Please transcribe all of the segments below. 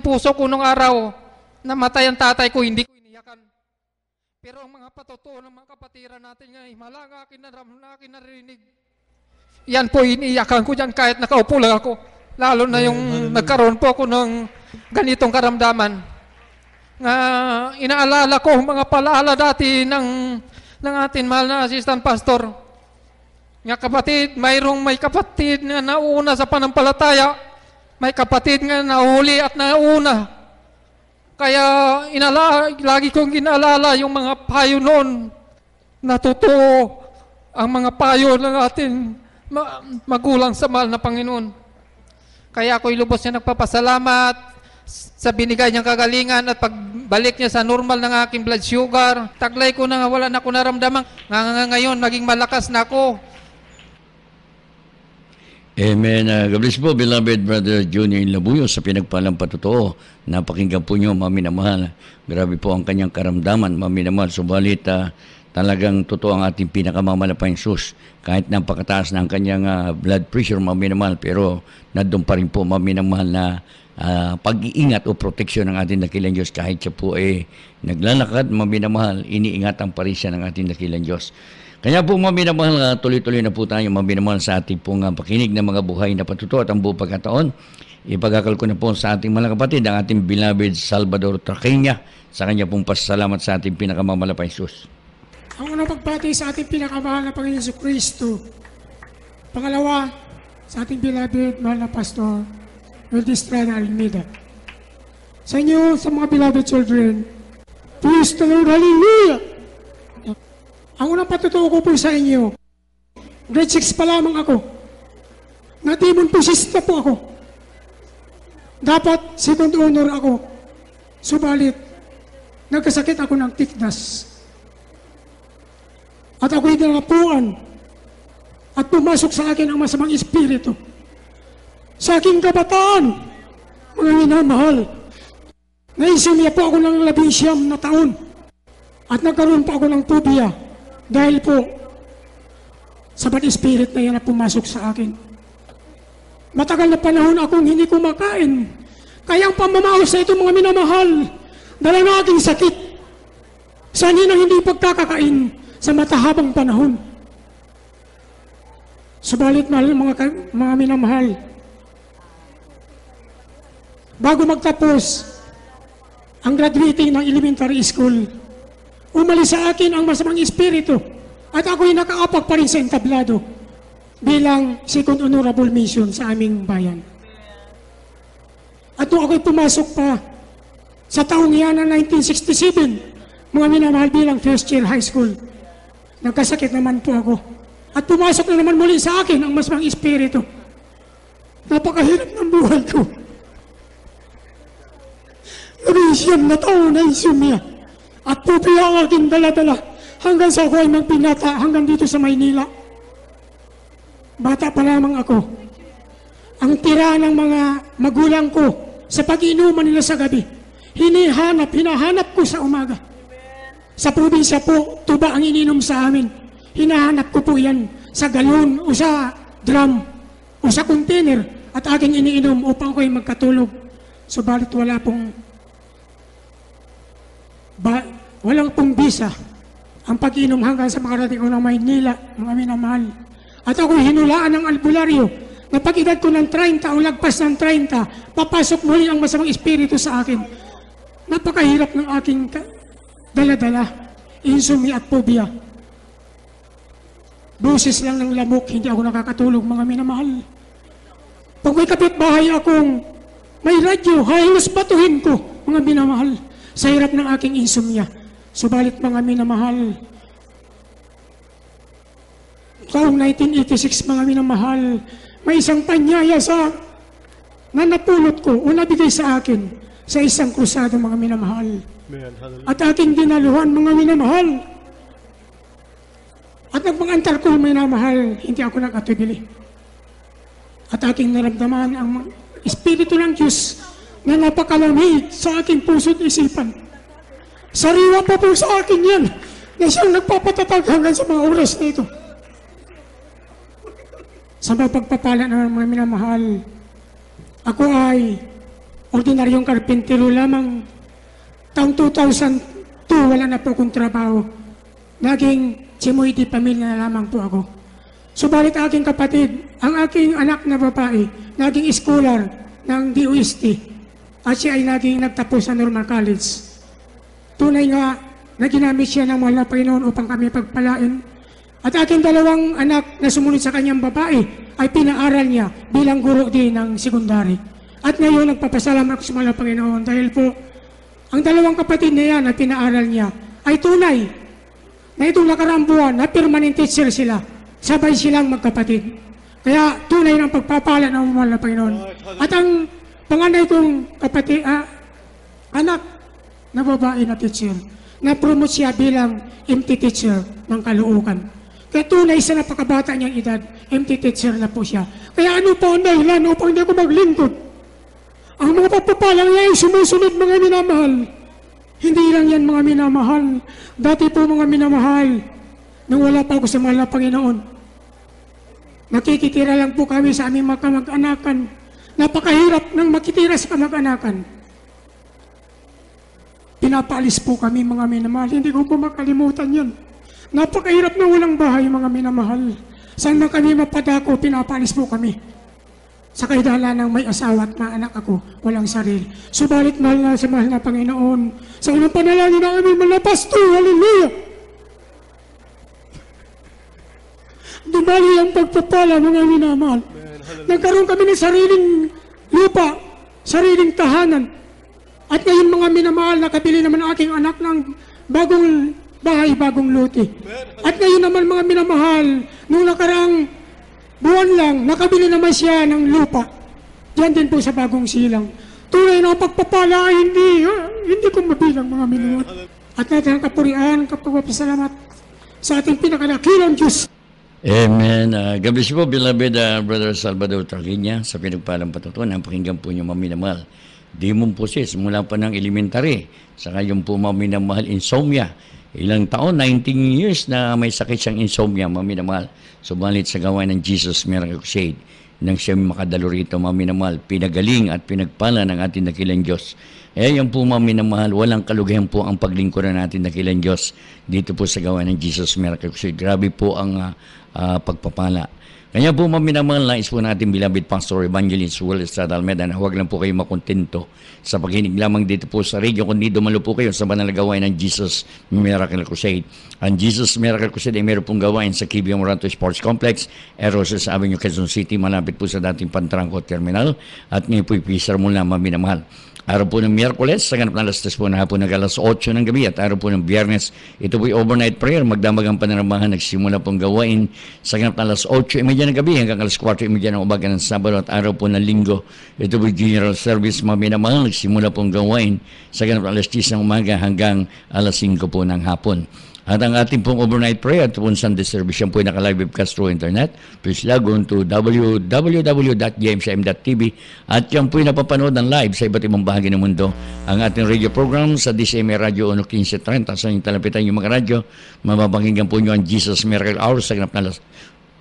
puso ko nung araw, namatay ang tatay ko, hindi ko iniyakan. Pero ang mga patotoo ng mga kapatiran natin ngayon, malaga akin narinig. Yan po, iniyakan ko dyan kahit nakaupo lang ako. Lalo na yung nagkaroon po ako ng ganitong karamdaman. Nga inaalala ko mga palaala dati ng ating mahal na assistant pastor. Nga kapatid, may kapatid na nauna sa panampalataya. May kapatid nga nahuli at nauna. Kaya lagi kong inaalala yung mga payo noon na totoo ang mga payo ng ating magulang sa mahal na Panginoon. Kaya ako'y lubos niya nagpapasalamat sa binigay niyang kagalingan at pagbalik niya sa normal ng aking blood sugar. Taglay ko na nga, wala na ako naramdaman. Ngayon, naging malakas na ako. Amen. God bless po, beloved Brother Junior Labuyo, sa pinagpalang patotoo. Napakinggan po niyo, mga minamahal. Grabe po ang kanyang karamdaman, mga minamahal. Subalit, talagang totoo ang ating pinakamamalapang Sus. Kahit napakataas na ang kanyang blood pressure, mga minamahal, pero nandun pa rin po, mga minamahal, na pag-iingat o proteksyon ng ating dakilang Diyos. Kahit siya po naglalakad, mga minamahal, iniingatan pa rin siya ng ating dakilang Diyos. Kaya po mga minamahal, tuloy-tuloy na po tayo mga minamahal sa ating pong pakinig ng mga buhay na patuto at ang buong pagkataon. Ipagakal ko na po sa ating mga kapatid ang ating beloved Salvador Traqueña sa kanya pong pasasalamat sa ating pinakamamalapang Sus. Ang unang pagbati sa ating pinakamahal na Panginoon Jesucristo. Pangalawa, sa ating beloved mahal na Pastor Estrada Almeida. Sa inyo, sa mga beloved children, praise the Lord, hallelujah! Ang unang patutuo ko po sa inyo, grade 6 pa lamang ako. Na-demon possessed na po ako. Dapat second honor ako. Subalit, nagkasakit ako ng tikdas. At ako'y nalapuan. At pumasok sa akin ang masamang espiritu. Sa aking kabataan, mga minamahal, naisumya po ako ng 19 na taon. At nagkaroon pa ako ng phobia. Dahil po, sa bad spirit na yan na pumasok sa akin. Matagal na panahon akong hindi kumakain. Kaya ang pamamaos sa ito mga minamahal, dala na aking sakit. Sanhin ang hindi pagkakakain sa matahabang panahon. Subalit mga minamahal, bago magtapos ang graduating ng elementary school, umalis sa akin ang masamang espiritu at ako'y nakaapak pa rin sa entablado bilang second honorable mission sa aming bayan. At nung ako'y pumasok pa sa taong iyan ng 1967, mga minamahal bilang first year high school, nagkasakit naman po ako. At pumasok na naman muli sa akin ang masamang espiritu. Napakahirap ng buhay ko. 19 na taon na insomnia. At pupi ang aking dala-dala hanggang sa ako ay magpinata hanggang dito sa Maynila. Bata pa lamang ako. Ang tira ng mga magulang ko sa pag-inuman nila sa gabi, hinahanap ko sa umaga. Sa probinsya po, tuba ang ininom sa amin. Hinahanap ko po yan sa galon o sa drum o sa container at aking iniinom upang ako'y magkatulog. Subalit walang pong bisa ang pag-inom hanggang sa makarating ko ng Maynila, mga minamahal. At ako'y hinulaan ng albularyo na pag-edad ko ng 30 o lagpas ng 30, papasok muli ang masamang espiritu sa akin. Napakahirap ng aking dala-dala, insomnia at phobia. Boses lang ng lamok, hindi ako nakakatulog, mga minamahal. Pag may kapitbahay akong may radyo, halos batuhin ko, mga minamahal, sa hirap ng aking insomnia. Subalit mga minamahal, taong 1986, mga minamahal, may isang panyaya na napulot ko o nabigay sa akin sa isang krusado, mga minamahal. At aking dinaluhan, mga minamahal. At nagpangantar ko, minamahal, hindi ako nag-atubili. At aking naramdaman ang Espiritu ng Diyos na napakalamig sa aking puso't isipan. Sariwa pa po sa akin yan na siyang nagpapatatag hanggang sa mga oras na ito. Sa mga pagpapala ng mga minamahal, ako ay ordinaryong karpintero lamang. Taong 2002, wala na po akong trabaho. Naging Chimoy di pamilya na lamang po ako. Subalit aking kapatid, ang aking anak na babae, naging scholar ng DOST at siya ay naging nagtapos sa normal college. Tunay nga na ginamit siya ng mahal na Panginoon upang kami pagpalain. At aking dalawang anak na sumunod sa kanyang babae ay pinaaral niya bilang guro din ng sekundary. At ngayon nagpapasalamat ako sa mahal na Panginoon dahil po ang dalawang kapatid na yan na pinaaral niya ay tunay na itong nakaraang buwan na permanent teacher sila. Sabay silang magkapatid. Kaya tunay ng pagpapala ng mahal na Panginoon. At ang panganay kong kapatid, anak na babae na teacher, na-promote siya bilang MT teacher ng Caloocan. Kaya tunay sa napakabata niyang edad, MT teacher na po siya. Kaya ano pa ang dahilan upang hindi ako maglingkod? Ang mga pagpapalang niya ay sumusunod mga minamahal. Hindi lang yan mga minamahal. Dati po mga minamahal, nung wala pa ako sa mahal na Panginoon, nakikitira lang po kami sa aming mga kamag-anakan. Napakahirap ng makitira sa kamag-anakan. Pinapaalis po kami mga minamahal. Hindi ko po makalimutan yan. Napakahirap na walang bahay mga minamahal. Saan na kami mapadako, pinapaalis po kami. Sa kaidala ng may asawa at mga anak ako, walang sarili. Subalit mahal na sa mahal na Panginoon, sa unang panalangin na aming malapas to, hallelujah! Dumali ang pagpapala mga minamahal. Nagkaroon kami ng sariling lupa, sariling tahanan. At ngayon mga minamahal, nakabili naman ang aking anak ng bagong bahay, bagong lote. At ngayon naman mga minamahal, nung nakaraang buwan lang, nakabili naman siya ng lupa. Diyan din po sa bagong silang. Tunay na pagpapala ay hindi ko mabilang mga minamahal. At natin ang kapurian, kapagpapasalamat sa ating pinakadakilang Diyos. Amen. God bless you po, beloved Brother Salvador Traquiña, sa pinagpalang patutunan. Pakinggan po niyo maminamahal. Demon possessed mula pa ng elementary. Saka yung po maminamahal insomnia. Ilang taon, 19 years na may sakit siyang insomnia, maminamahal. Subalit sa gawain ng Jesus Miracle Crusade, nang siya makadalo rito, maminamahal, pinagaling at pinagpala ng ating dakilang Diyos. Yan po maminamahal, walang kalugayan po ang paglingkuran natin dakilang Diyos dito po sa gawain ng Jesus Miracle Crusade. Grabe po ang pagpapala. Kaya po maminamahal, nais po natin beloved Pastor Evangelist Will Estrada Almeda na huwag lang po kayo makontento sa paghinig lamang dito po sa radio, kundi dumalo po kayo sa banal na gawain ng Jesus Miracle Crusade. Ang Jesus Miracle Crusade ay meron pong gawain sa Kibiang Moranto Sports Complex, Roses Avenue, Quezon City, malapit po sa dating Pantrangco Terminal. At ngayon po ipisar mula maminamahal. Araw po ng Miyerkules, sa ganap na alas 3 po na hapon ng alas 8 ng gabi, at araw po ng Biyernes, ito po overnight prayer, magdamag ang pananambahan, nagsimula pong gawain sa ganap na alas 8:30 ng gabi hanggang alas 4:30 ng umaga ng Sabado, at araw po ng Linggo, ito po General Service maminamahal, nagsimula pong gawain sa ganap na alas 10 ng umaga hanggang alas 5 po ng hapon. At ang ating pong overnight prayer at pong Sunday service, yan po ay naka-live webcast through internet. Please log on to www.gmcm.tv at yan po ay napapanood ng live sa iba't ibang bahagi ng mundo. Ang ating radio program sa DCMA Radio 1530, sa inyong talapitan yung mga radyo, mapapakinggan po nyo ang Jesus Miracle Hour sa ganap na alas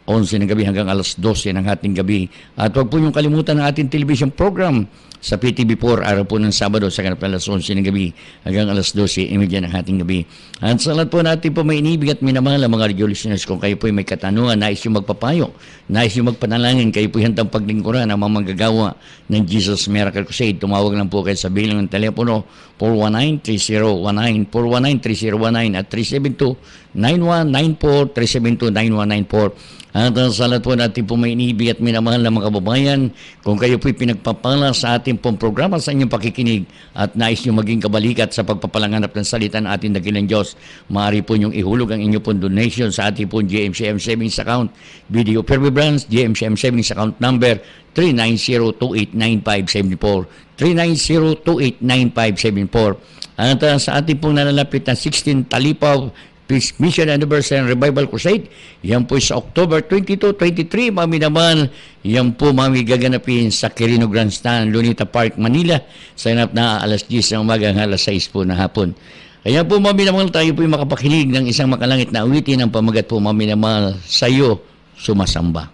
11 ng gabi hanggang alas 12 ng ating gabi. At huwag po yung kalimutan ng ating television program sa PTV4, araw po ng Sabado sa ganap na alas 11 ng gabi hanggang alas 12:30 ng ating gabi. At sa lahat po natin po may inibig at minamahal ang mga radio listeners, kung kayo po may katanungan, nais yung magpapayo, nais yung magpanalangin, kayo po handang paglingkuran ang mga manggagawa ng Jesus Miracle Crusade, tumawag lang po kayo sa bilang ng telepono 419-3019, 419-3019 at 372-9194, 372-9194. At sa lahat po natin po may inibig at minamahal na mga kababayan, kung kayo po'y pinagpapala sa ating pong programa, sa inyong pakikinig at nais nyo maging kabalikat sa pagpapalanganap ng salita ng ating dakilang Diyos, maaari po nyong ihulog ang inyong pong donation sa ating pong GMCM Savings Account, Video Perby Branch, GMCM Savings Account number 390289574, 390289574. At sa ating pong nalalapit na 16 Talipaw Mission Anniversary and Revival Crusade, yan po sa October 22, 23, mami naman, yan po mami gaganapin sa Quirino Grandstand, Lunita Park, Manila, sa ganap na alas 10 ng umaga hanggang alas 6 po na hapon. Kaya po mami naman, tayo po makapakinig ng isang makalangit na awitin ng pamagat po mami naman, sa'yo sumasamba.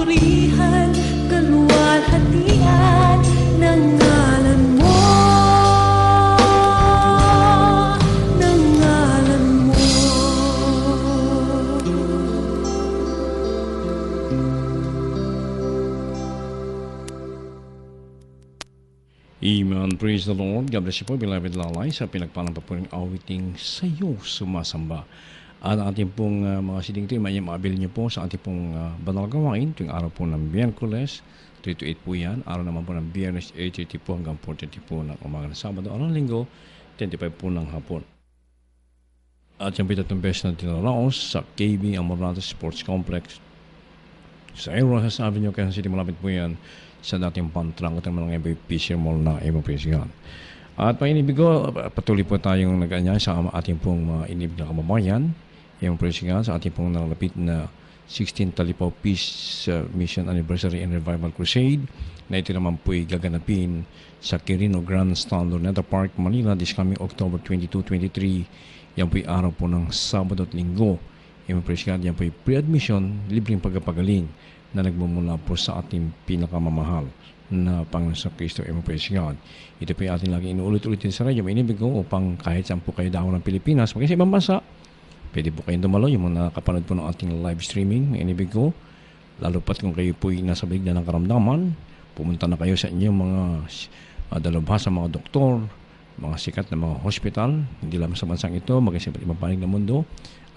kapurihan, kaluwalhatian ng ngalan mo, ng ngalan mo. Amen. Praise the Lord. God bless you po, beloved lalay, sa pinagpalang papuring awiting sa'yo sumasamba. At ating pong mga siding ito, may maabil niyo po sa ating pong banal gawain tuwing araw po ng Miyerkules, 3 to 8 po yan. Araw naman po ng Biyernes, 8:30 po hanggang 4:30 po ng umaga ng Sabado. Araw ng Linggo, 10:05 po ng hapon. At yung pitatong beses na tinaraos sa KB Amorante Sports Complex sa Rosas Avenue, Quezon City. Malapit po yan sa dating pantrang at naman ng Fisher Mall na Evo-Presigan. At painibig ko, patuloy po tayong nag-anyay sa ating pong mga inib na kababayan, Evo-Presigan, sa ating pong nalalapit na 16th Talipaw Peace Mission Anniversary and Revival Crusade na ito naman po'y gaganapin sa Quirino Grandstand Luneta Park, Manila this coming October 22, 23. Yan po'y araw po ng Sabado at Linggo. Evo-Presigan, yan po'y pre-admission, libreng pagpapagaling na nagmumula po sa ating pinakamamahal na Panginoon sa Kristo. Praise God. Ito po yung ating lagi inuulit-ulitin sa radyo. May inibig ko upang kahit saan po kayo dako ng Pilipinas, maging sa ibang bansa, pwede po kayong dumalo. Yung mga nakapanood po ng ating live streaming, may inibig ko, lalo pat kung kayo po nasa bigla ng karamdaman, pumunta na kayo sa inyong mga dalubhasa, mga doktor, mga sikat na mga hospital, hindi lamang sa bansang ito, maging sa ibang panig ng mundo,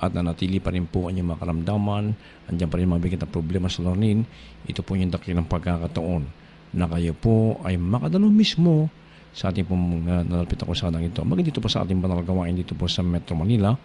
at nanatili pa rin po ang inyong mga karamdaman, andyan pa rin mga bigyan na problema sa lornin. Ito po yung dakilang pagkakataon na kayo po ay makadalo mismo sa ating pong nalapit ako sa hadang ito. Maging dito po sa ating banal gawain dito po sa Metro Manila,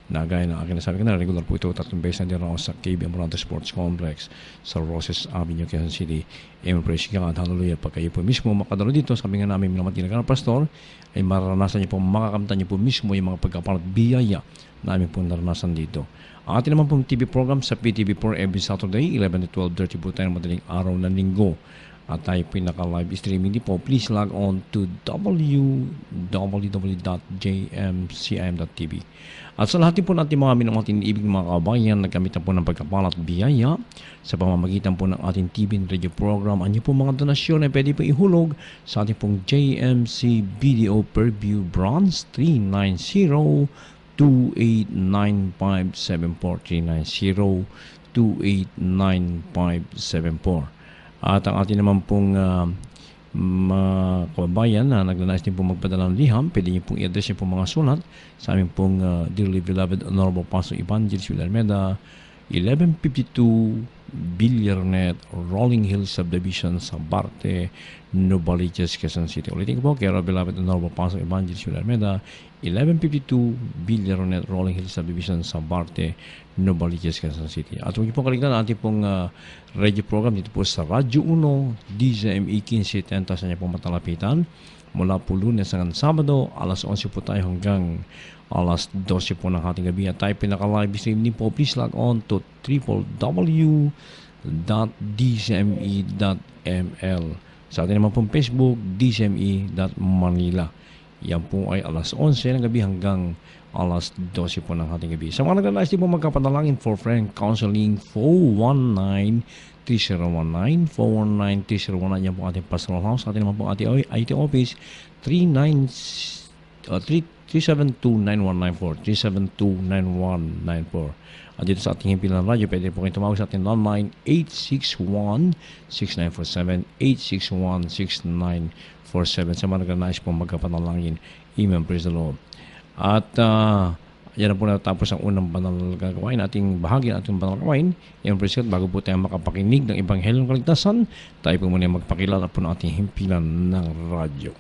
na gaya ng akin nasabi ko na regular po ito 3 beses na din ako sa KB Amorante Sports Complex sa Roses Avenue, Quezon City. Praise God, hallelujah. Pag kayo po mismo makadalo dito, sabi nga namin minamatinag na pastor, ay maranasan niyo po, makakamtan niyo po mismo yung mga pagkapalat biyaya namin po naranasan dito. Ang ating naman pong TV program sa PTV4 every Saturday, 11 to 12:30 po tayo madaling araw ng linggo. At tayo pinaka-live streaming din po. Please log on to www.jmcim.tv. At sa lahat din po natin mga minamating ibig mga kabayan, nagkamit po ng pagkapalat biyaya sa pamamagitan po ng ating TV and radio program. Anyo po mga donasyon ay pwede po ihulog sa ating pong JMC Video Per View Bronze 390 2895390 At ang ating naman pong mga kababayan na naglanais din po magpadala ng liham, pwede niyo pong i-address niyo pong mga sulat sa aming pong dearly beloved Honorable Pastor Evangelist Villarmeda, 1152 Billarnet, Rolling Hills Subdivision, Sabarte, Novaliches, Quezon City. Ulitin ko po, kay beloved Honorable Pastor Evangelist Villarmeda, 1152 Billarnet, Rolling Hills Subdivision, Sabarte, Novaliches, Quezon City. At huwag niyo pong kaligtan ang ating pong radio program dito po sa Radyo 1, DZME 1510, sa niya pong matalapitan. Mula po Lunes hanggang Sabado, alas 11 po tayo hanggang alas 12 po ng ating gabi. At tayo pinaka-live stream din po. Please log on to www.dzme.ml. Sa atin naman pong Facebook, dzme.manila. Yan po ay alas 11 ng gabi hanggang alas 12 po ng ating gabi. Sa mga naglalais din po magkapadalangin for friend counseling, 419-3019, 419-3019. Yan po ating pastoral house. Sa atin naman po ating IT office, 372-9194, 372-9194. At dito sa ating himpilan ng radyo, pwede po kayo tumawag sa ating online 861-6947, 861-6947. Sa mga naglalais po magkapadalangin. Amen. Praise the Lord. At yan na po natapos ang unang banal gagawain, ating bahagi ng ating banal gagawain. Amen. Praise God. Bago po tayo makapakinig ng Ebanghelyo ng Kaligtasan, tayo po muna magpakilala po ng ating himpilan ng radyo.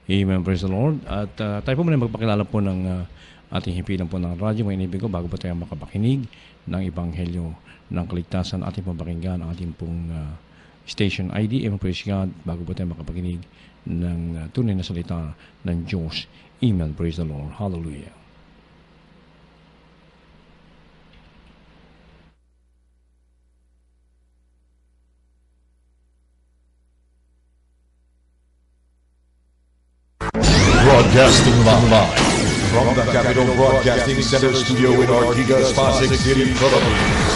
Amen. Praise the Lord. At tayo po muna magpakilala po ng ating himpilan po ng radyo. Mga inibig ko, bago po tayo makapakinig ng Ebanghelyo ng Kaligtasan, ating pong pakinggan ang ating pong station ID. Amen. Praise God. Bago po tayo makapakinig ng tunay na salita ng Diyos. Amen. Praise the Lord. Hallelujah. Broadcasting live from the Capital Broadcasting Center studio in Ortigas, Pasig City, Philippines.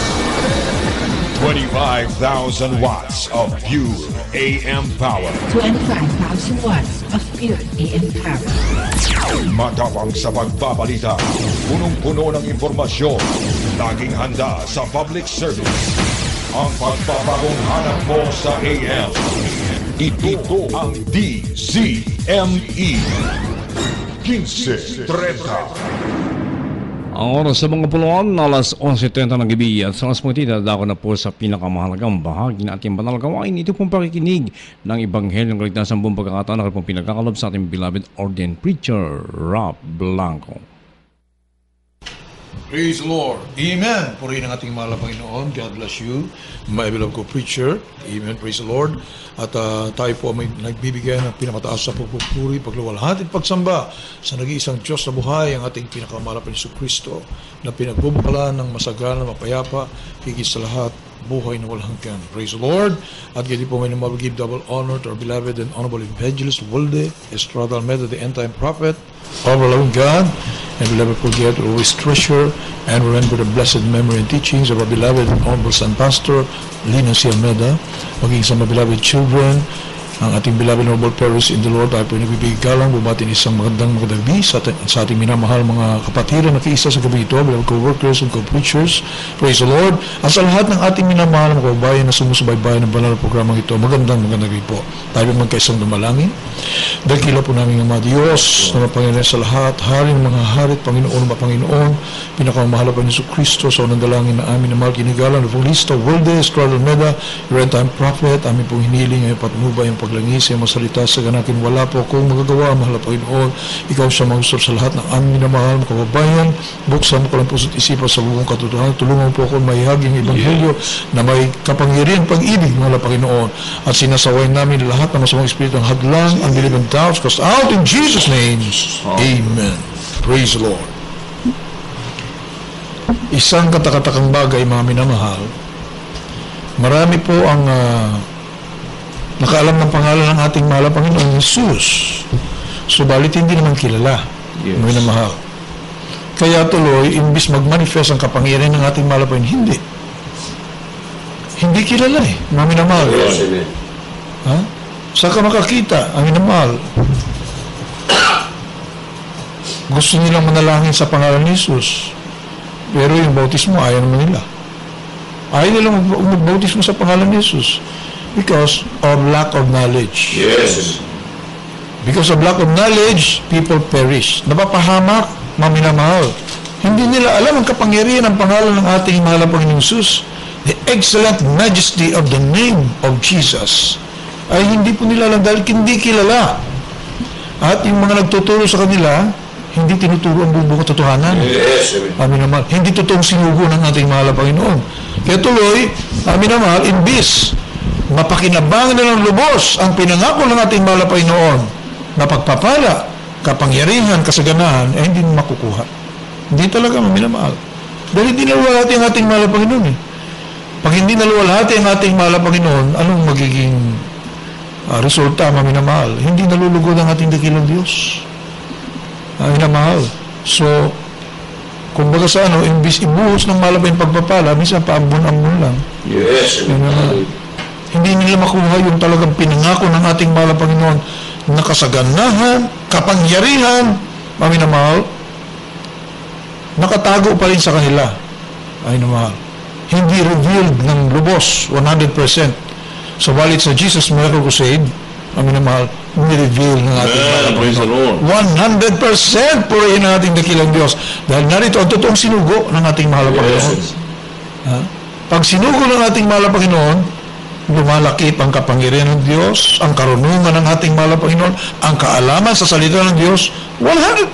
25,000 watts of pure AM power. 25,000 watts of pure AM power. Matapang sa pagbabalita, punong-puno ng impormasyon, laging handa sa public service. Ang pagpapagong hanap mo sa AM. Ito ang DZME 1530. Ang oras sa mga puluan, alas 11.30 ng gabi at sa oras po dako na po sa pinakamahalagang bahagi ng ating banal gawain. Ito pong pakikinig ng Ebanghelyo ng Kaligtasan buong pagkakataon na pong pinagkakalob sa ating beloved ordained preacher, Rob Blanco. Praise the Lord. Amen. Purihin ang ating mahal na Panginoon. God bless you. My beloved co-preacher. Amen. Praise the Lord. At tayo po may nagbibigay ng pinakataas sa pagpupuri, pagluwalhati at pagsamba sa nag-iisang Diyos na buhay, ang ating pinakamahal na Hesus Kristo na pinagbubukalan ng masagana, mapayapa, higit sa lahat, buhay na walang hanggan. Praise the Lord. At ganyan po may naman give double honor to our beloved and honorable evangelist, Walde Estrada Almeida, the end-time prophet, our loving God, and we'll never forget, always treasure, and remember the blessed memory and teachings of our beloved and honorable son pastor, Lina C. Almeida, maging sa mga beloved children, ang ating beloved noble parents in the Lord. Tayo po nagbibigay galang, bumatin isang magandang gabi sa ating minamahal mga kapatiran na kaisa sa gabi ito, beloved co-workers and co-preachers. Praise the Lord. At sa lahat ng ating minamahal mga kababayan na sumusubaybay ng banal na programang ito, magandang gabi po. Tayo po magkaisang dumalangin. Dakila po namin ang mga Diyos na mapangyarihan sa lahat, Hari ng mga harit, Panginoon na Panginoon, pinakamahal pa ni Hesus Kristo, sa unang dalangin na amin na mahal ginigalang na Evangelista Walde Estrada Almeida, your end-time prophet, amin pong hiniling ay patnubay ang paglangis ay masalita sa ganakin. Wala po akong magagawa, mahal na Panginoon. Ikaw sa mausap sa lahat ng aming minamahal, mga kababayan. Buksan mo ko lang puso't isipan sa buong katotohanan. Tulungan po ako maihaging Ebanghelyo na may kapangyarihan pag-ibig, mahal na Panginoon. At sinasaway namin lahat ng masamang espiritu ng hadlang, ang bilib and doubts, cast out in Jesus' name. Amen. Praise the Lord. Isang katakatakang bagay, mga minamahal. Marami po ang nakaalam ng pangalan ng ating mahal na Panginoon, Jesus. Subalit hindi naman kilala. Yes. Mga minamahal. Kaya tuloy, imbis mag-manifest ang kapangyarihan ng ating mahal na Panginoon, hindi. Hindi kilala eh, mga minamahal. Yes, amen. Ha? Saan ka makakita, ang minamahal? Gusto nilang manalangin sa pangalan ni Jesus. Pero yung bautismo, ayaw naman nila. Ayaw nilang mag-bautismo sa pangalan ni Jesus. Because of lack of knowledge. Yes. Because of lack of knowledge, people perish. Napapahamak, mga minamahal. Hindi nila alam ang kapangyarihan ng pangalan ng ating mahal na Panginoong Jesus. The excellent majesty of the name of Jesus ay hindi po nila alam dahil hindi kilala. At yung mga nagtuturo sa kanila, hindi tinuturo ang buong katotohanan. Yes. Amin naman. Hindi totoong sinugo ng ating mahal na Panginoon. Kaya tuloy, amin naman, imbis mapakinabangan nilang lubos ang pinangako ng ating mahal na Panginoon na pagpapala, kapangyarihan, kasaganahan, eh hindi makukuha. Hindi talaga maminamahal. Dahil hindi naluwalhati ang ating mahal na Panginoon eh. Pag hindi naluwalhati ang ating mahal na Panginoon, anong magiging resulta, maminamahal? Hindi nalulugod ang ating dakilang Diyos. Maminamahal. So, kumbaga sa imbis ibuhos ng mahal na pagpapala, minsan paambon-ambon lang. Yes. Hindi nila makuha yung talagang pinangako ng ating mahal na Panginoon na kasaganahan, kapangyarihan, maminamahal, nakatago pa rin sa kanila. Ay namahal. Hindi revealed ng lubos, 100%. Subalit sa Jesus Miracle Crusade, maminamahal, ni-reveal ng ating mahal na Panginoon. 100% purihin ang ating dakilang Diyos. Dahil narito ang totoong sinugo ng ating mahal na Panginoon. Pag sinugo ng ating mahal na Panginoon, lumalakip ang kapangyarihan ng Diyos, ang karunungan ng ating mahal na Panginoon, ang kaalaman sa salita ng Diyos, 100%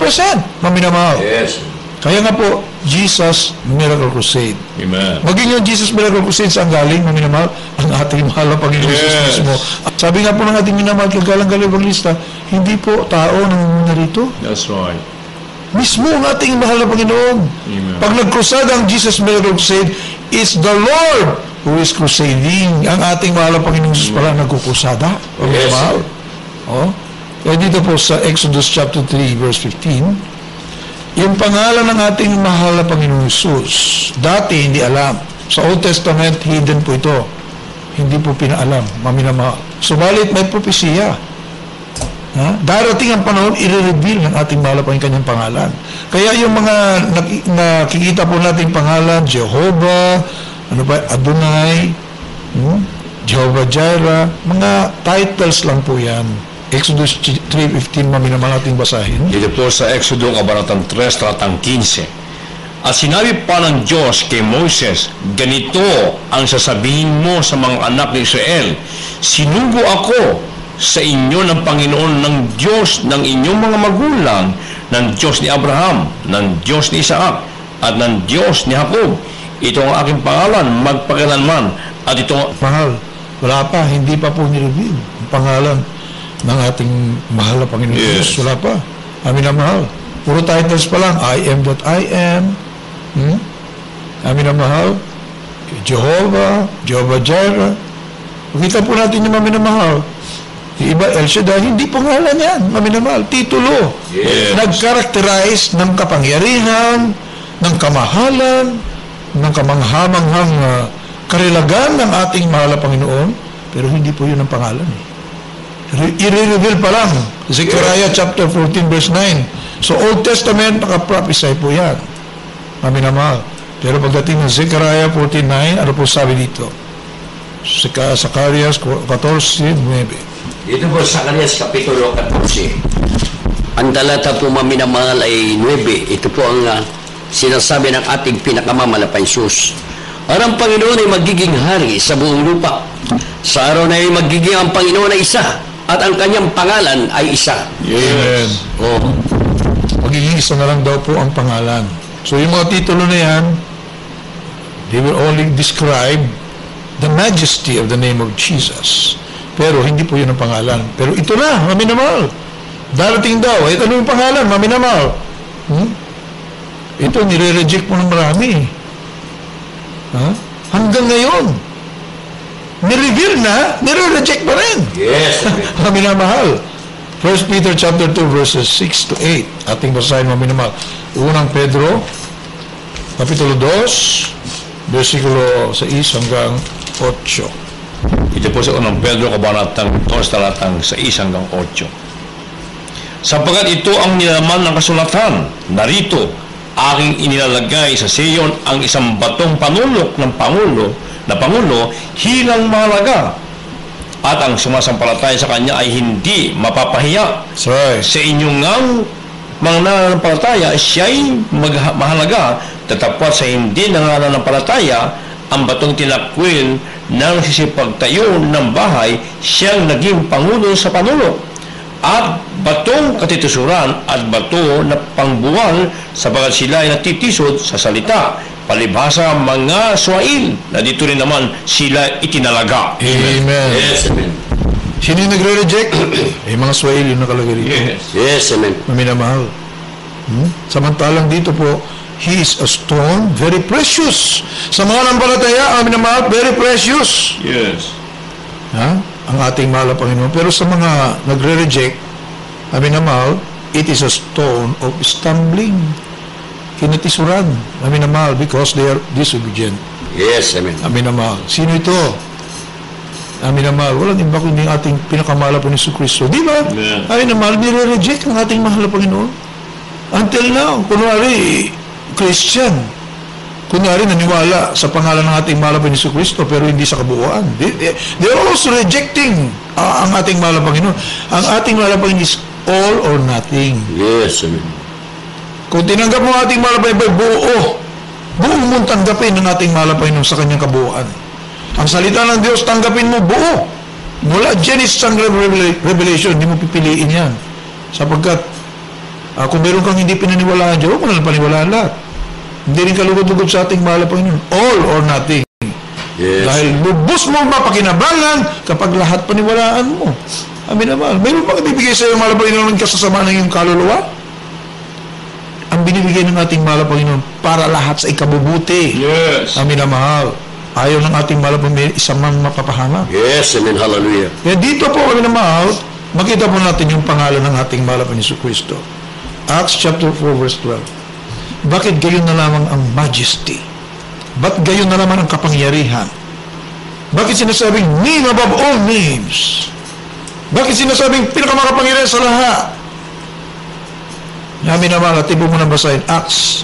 maminamahal. Yes. Kaya nga po, Jesus Miracle Crusade. Amen. Maging yung Jesus Miracle Crusade saan galing, maminamahal, ang ating mahal na Panginoon Jesus mismo. At sabi nga po ng ating minamahal, kagalang-galang evangelista, hindi po tao nang narito. That's right. Mismo ang ating mahal na Panginoon. Amen. Pag nagkrusada ang Jesus Miracle Crusade, it's the Lord who is crusading. Ang ating mahal na Panginoon Jesus pala nagkukrusada. Yes. Oh. Kaya dito po sa Exodus chapter 3 verse 15, yung pangalan ng ating mahal na Panginoong Jesus, dati hindi alam. Sa Old Testament, hidden po ito. Hindi po pinaalam, maminamahal. Subalit may propesiya. Darating ang panahon, i-reveal ng ating mahal ang kanyang pangalan. Kaya yung mga nakikita po nating pangalan, Jehovah, Adonai, Jehovah Jireh, mga titles lang po yan. Exodus 3:15, maminamahal ating basahin. Dito po sa Exodo, kabanatang 3, talatang 15. At sinabi pa ng Diyos kay Moses, ganito ang sasabihin mo sa mga anak ni Israel, sinugo ako sa inyo ng Panginoon ng Diyos ng inyong mga magulang, ng Diyos ni Abraham, ng Diyos ni Isaac, at ng Diyos ni Jacob. Ito ang aking pangalan, magpakailanman, at ito ang... Mahal, wala pa, hindi pa po nireveal ang pangalan ng ating mahal na Panginoon. Yes. Wala pa. Amin na mahal. Puro titles pa lang. I am that I am. Amin na mahal. Jehovah, Jehovah Jireh. Kita po natin yung amin na mahal. Yung iba, El Shaddai, hindi pangalan yan. Amin na mahal. Titulo. Yes. Nag-characterize ng kapangyarihan, ng kamahalan, ng kamanghamanghang karilagan ng ating mahal na Panginoon. Pero hindi po yun ang pangalan eh. I-reveal pa lang. Zechariah chapter 14 verse 9. So Old Testament, nakaprophesy po yan. Amin na mahal. Pero pagdating ng Zechariah 14:9, ano po sabi dito? Zacarias 14:9. Dito po sa Zacarias Kapitulo 14. Ang talata po maminamahal ay 9. Ito po ang sinasabi ng ating pinakamamalapan Jesus. At ang Panginoon ay magiging hari sa buong lupa. Sa araw na ay magiging ang Panginoon ay isa, at ang kanyang pangalan ay isa. Yes. Oh. Magiging isa na lang daw po ang pangalan. So yung mga titulo na yan, they will only describe the majesty of the name of Jesus. Pero hindi po yun ang pangalan. Pero ito na, maminamahal. Darating daw, ito ano yung pangalan, maminamahal. Ito, nire-reject po ng marami. Hanggang ngayon, ni-reveal na, nire-reject pa rin. Yes. Maminamahal. 1 Peter chapter 2 verses 6 to 8. Ating basahin maminamahal. Unang Pedro, kapitulo 2, versikulo 6 hanggang 8. Ito po sa unang Pedro, kabanatang 2, talatang 6 hanggang 8. Sapagkat ito ang nilaman ng kasulatan, narito, aking inilalagay sa Sion ang isang batong panulok ng Pangulo, hilang mahalaga, at ang sumasampalataya sa kanya ay hindi mapapahiya. Right. Sa inyong mga nananampalataya, siya'y mahalaga, tatapwat sa hindi nananampalataya, ang batong tinakwil ng sisipagtayo ng bahay, siyang naging pangulo sa panulo, at batong katitusuran at bato na pangbuwal, sapagat sila ay natitisod sa salita, palibhasa mga Suwail, na dito rin naman sila itinalaga. Amen. Yes, amen. Sino yung nagre-reject? Mga Suwail yung nakalagay rito. Yes, amen. Maminamahal. Samantalang dito po, He is a stone, very precious. Sa mga nampalataya, maminamahal, very precious. Yes. Ang ating mahal na Panginoon. Pero sa mga nagre-reject, maminamahal, it is a stone of stumbling. Kinatisuran, maminamahal, because they are disobedient. Yes, amen. Maminamahal. Sino ito? Maminamahal. Walang iba kundi ang ating pinakamahal po ni Kristo. Di ba? Yeah. Maminamahal, nire-reject ng ating mahal na Panginoon. Until now, kunwari, Christian. Kunwari, naniwala sa pangalan ng ating mahal po ni Kristo, pero hindi sa kabuuan. They are also rejecting ang ating mahal na Panginoon. Ang ating mahal na Panginoon is all or nothing. Yes, amen. Kung tinanggap mo ating mahal na Panginoon, buong mong tanggapin ang ating mahal na Panginoon sa kanyang kabuuan. Ang salita ng Diyos, tanggapin mo buo. Mula Genesis hanggang Revelation, hindi mo pipiliin yan. Sapagkat, kung meron kang hindi pinaniwalaan Diyos, huwag mo na paniwalaan lahat. Hindi rin kalugod-lugod sa ating mahal na Panginoon. All or nothing. Yes. Dahil lubos mo mapakinabangan kapag lahat paniwalaan mo. Amin naman. Mayroon bang ibibigay sa iyo, mahal na Panginoon, ng kasasamaan ng iyong kaluluwa? Ang binibigay ng ating mahal na Panginoon para lahat sa ikabubuti. Yes. Amin na mahal. Ayaw ng ating mahal na Panginoon isang man mapapahamak. Yes, amen. Hallelujah. Kaya dito po, amin na mahal, Makita po natin yung pangalan ng ating mahal na Hesus Kristo. Acts chapter 4 verse 12. Bakit gayon na lamang ang majesty? Ba't gayon na lamang ang kapangyarihan? Bakit sinasabing name above all names? Bakit sinasabing pinakamakapangyarihan sa lahat? Namin naman, atin po muna basahin Acts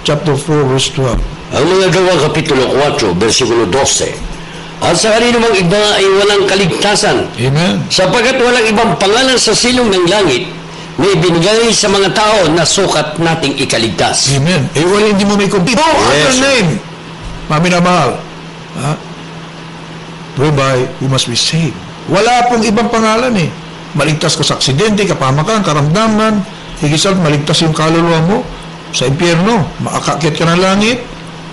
chapter 4 verse 12. Ang mga Gawa Kapitulo 4, versikulo 12. At sa kanino mang iba ay walang kaligtasan. Amen. Sapagkat walang ibang pangalan sa silong ng langit na ibinigay sa mga tao na sukat nating ikaligtas. Amen. Eh, wala, hindi mo may compete. No other name. Mami na mahal. Ha? Whereby we must be saved. Wala pong ibang pangalan eh. Maligtas ka sa aksidente, kapamakan, karamdaman, higit sa maligtas yung kaluluwa mo sa impyerno, makakakit ka ng langit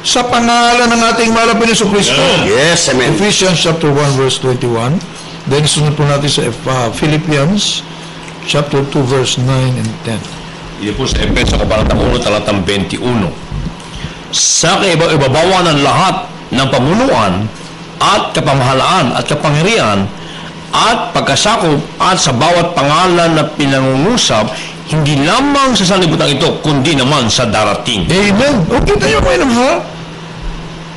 sa pangalan ng ating mahal na Hesus Kristo. Yes, amen. Ephesians chapter 1 verse 21. Then sunod po natin sa Philippians chapter 2 verse 9 and 10. Ito po sa Efeso kabanatang 1 talatang 21. Sa ibabawa ng lahat ng pamunuan at kapamahalaan at kapangyarihan at pagkasakop at sa bawat pangalan na pinangungusap, hindi lamang sa sanlibutan ito, kundi naman sa darating. Amen. O, kita nyo kayo naman, ha?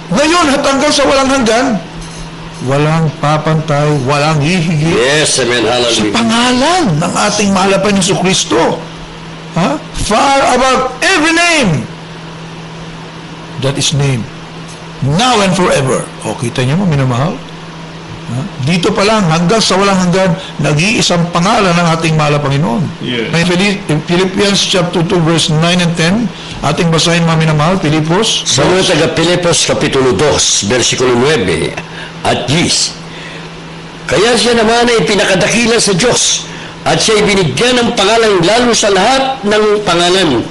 Ngayon, hanggang sa walang hanggan, walang papantay, walang hihigit. Yes, amen. Sa Hallelujah. pangalan ng ating mahal na Hesus Kristo. Ha? Far above every name that is named now and forever. O, kita nyo mo, minamahal? Ha? Dito pa lang, hanggang sa walang hanggan, nag-iisang pangalan ng ating mahal na Panginoon. Yes. May Philippians chapter 2 verse 9 and 10, ating basahin, mami na mahal, Pilipos. Sa mga taga Pilipos Kapitulo 2, versikulo 9 at 10. Kaya siya naman ay pinakadakila sa Diyos at siya ay binigyan ng pangalan lalo sa lahat ng pangalan,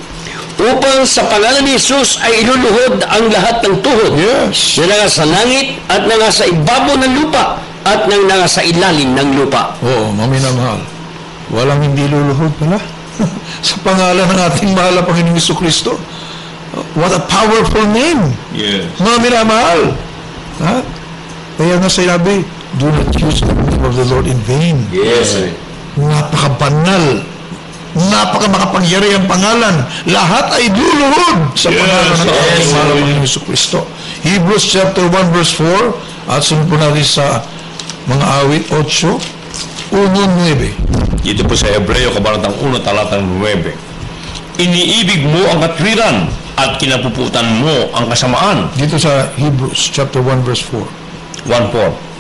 upang sa pangalan ni Jesus ay iluluhod ang lahat ng tuhod, Yes. na nasa langit at na nasa ibabaw ng lupa at nang nasa ilalim ng lupa. Oo, mami na mahal. Walang hindi luluhod pala. Sa pangalan ng ating mahal na Panginoong Jesucristo. What a powerful name. Yes. Mami na mahal. Ha? Kaya nga sinabi, do not use the name of the Lord in vain. Yes, amen. Napakabanal. Napakamakapangyari ang pangalan. Lahat ay luluhod sa pangalan ng ating mahal na Panginoong Jesucristo. Hebrews chapter 1 verse 4 at sunod po natin sa mga awit 8, 1-9. Ito po sa Hebreo kabanatang 1 talatang 9. Iniibig mo ang katwiran at kinapuputan mo ang kasamaan. Dito sa Hebrews chapter 1 verse 4. 1:4.